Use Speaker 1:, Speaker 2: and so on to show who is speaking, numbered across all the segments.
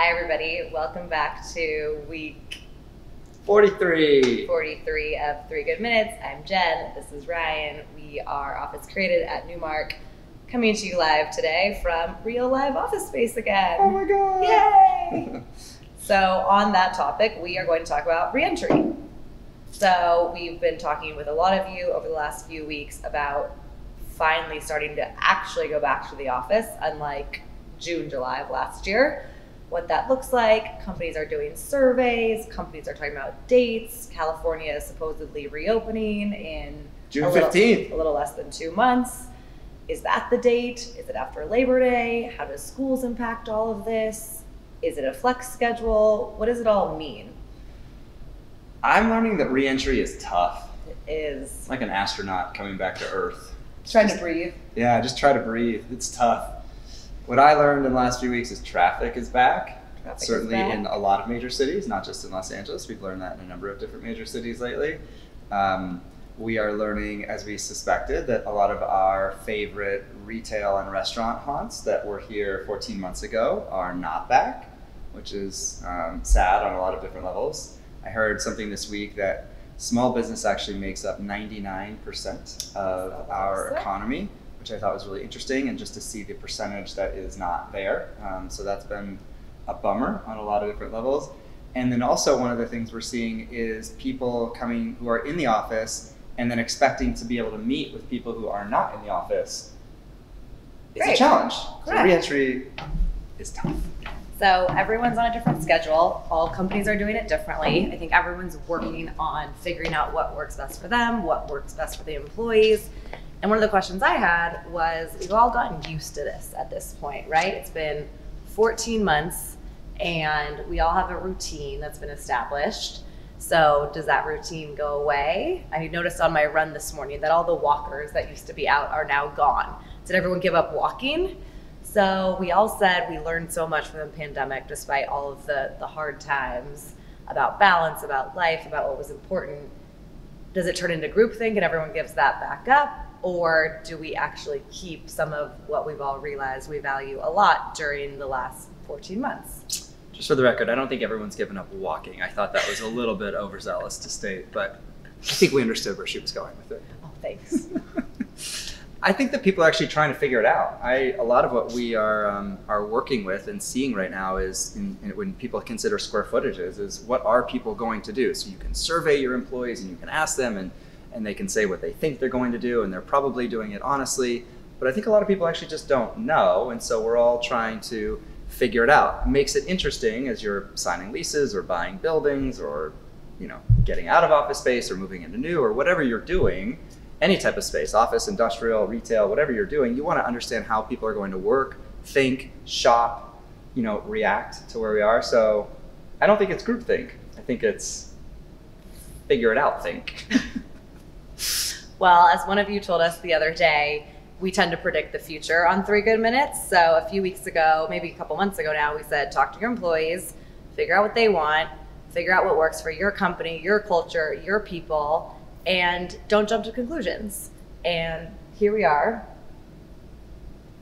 Speaker 1: Hi everybody, welcome back to week
Speaker 2: 43
Speaker 1: of 3 Good Minutes. I'm Jen, this is Ryan. We are Office Created at Newmark, coming to you live today from real live office space again.
Speaker 2: Oh my god!
Speaker 1: Yay! So on that topic, we are going to talk about reentry. So we've been talking with a lot of you over the last few weeks about finally starting to actually go back to the office, unlike June, July of last year. What that looks like. Companies are doing surveys, companies are talking about dates. California is supposedly reopening in
Speaker 2: June 15th.
Speaker 1: A little less than 2 months. Is that the date? Is it after Labor Day? How does schools impact all of this? Is it a flex schedule? What does it all mean?
Speaker 2: I'm learning that re-entry is tough.
Speaker 1: It is.
Speaker 2: It's like an astronaut coming back to Earth.
Speaker 1: Trying to breathe.
Speaker 2: Yeah, just try to breathe. It's tough. What I learned in the last few weeks is traffic is back. Certainly in a lot of major cities, not just in Los Angeles. We've learned that in a number of different major cities lately. We are learning, as we suspected, that a lot of our favorite retail and restaurant haunts that were here 14 months ago are not back, which is sad on a lot of different levels. I heard something this week that small business actually makes up 99% of our economy, which I thought was really interesting, and just to see the percentage that is not there. So that's been a bummer on a lot of different levels. And then also one of the things we're seeing is people coming who are in the office and then expecting to be able to meet with people who are not in the office is a challenge. So re-entry is tough.
Speaker 1: So everyone's on a different schedule. All companies are doing it differently. I think everyone's working on figuring out what works best for them, what works best for the employees. And one of the questions I had was, we've all gotten used to this at this point, right? It's been 14 months and we all have a routine that's been established. So does that routine go away? I noticed on my run this morning that all the walkers that used to be out are now gone. Did everyone give up walking? So we all said we learned so much from the pandemic, despite all of the hard times, about balance, about life, about what was important. Does it turn into groupthink and everyone gives that back up? Or do we actually keep some of what we've all realized we value a lot during the last 14 months?
Speaker 2: Just for the record, I don't think everyone's given up walking. I thought that was a little bit overzealous to state, but I think we understood where she was going with it.
Speaker 1: Oh, thanks.
Speaker 2: I think that people are actually trying to figure it out. A lot of what we are working with and seeing right now is when people consider square footages is what are people going to do? So you can survey your employees and you can ask them and they can say what they think they're going to do, and they're probably doing it honestly. But I think a lot of people actually just don't know, and so we're all trying to figure it out. It makes it interesting as you're signing leases or buying buildings or getting out of office space or moving into new or whatever you're doing, any type of space, office, industrial, retail, whatever you're doing, you want to understand how people are going to work, think, shop, react to where we are. So I don't think it's groupthink. I think it's figure it out think.
Speaker 1: Well, as one of you told us the other day, we tend to predict the future on 3 Good Minutes. So a few weeks ago, maybe a couple months ago now, we said, talk to your employees, figure out what they want, figure out what works for your company, your culture, your people, and don't jump to conclusions. And here we are.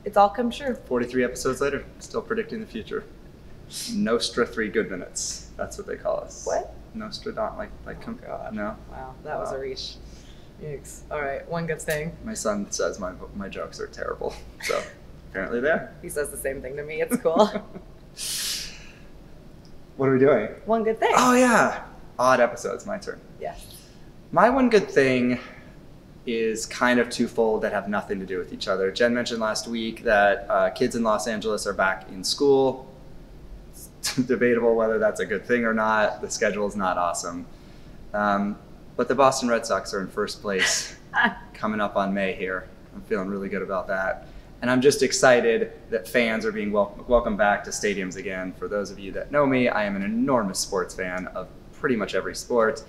Speaker 1: It's all come true.
Speaker 2: 43 episodes later, still predicting the future. Nostra 3 Good Minutes. That's what they call us.
Speaker 1: What?
Speaker 2: Nostradont, like
Speaker 1: oh God.
Speaker 2: No?
Speaker 1: Wow, that was a reach. Yikes. All right, one good thing.
Speaker 2: My son says my jokes are terrible, so apparently there.
Speaker 1: He says the same thing to me. It's cool.
Speaker 2: What are we doing?
Speaker 1: One good thing.
Speaker 2: Oh yeah, odd episodes. My turn.
Speaker 1: Yes.
Speaker 2: My one good thing is kind of twofold that have nothing to do with each other. Jen mentioned last week that kids in Los Angeles are back in school. It's debatable whether that's a good thing or not. The schedule is not awesome. But the Boston Red Sox are in first place coming up on May here. I'm feeling really good about that. And I'm just excited that fans are being welcomed back to stadiums again. For those of you that know me, I am an enormous sports fan of pretty much every sport.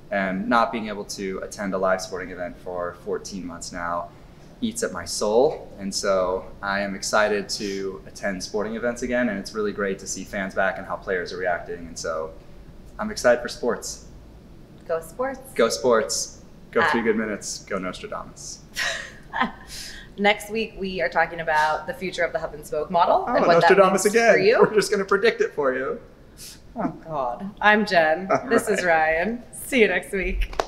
Speaker 2: And not being able to attend a live sporting event for 14 months now eats at my soul. And so I am excited to attend sporting events again. And it's really great to see fans back and how players are reacting. And so I'm excited for sports.
Speaker 1: Go sports.
Speaker 2: Go sports. Go 3 Good Minutes. Go Nostradamus.
Speaker 1: Next week, we are talking about the future of the hub and spoke model
Speaker 2: Oh,
Speaker 1: and what that
Speaker 2: Nostradamus
Speaker 1: means
Speaker 2: again.
Speaker 1: for you.
Speaker 2: We're just going to predict it for you.
Speaker 1: Oh, God. I'm Jen. This is Ryan. See you next week.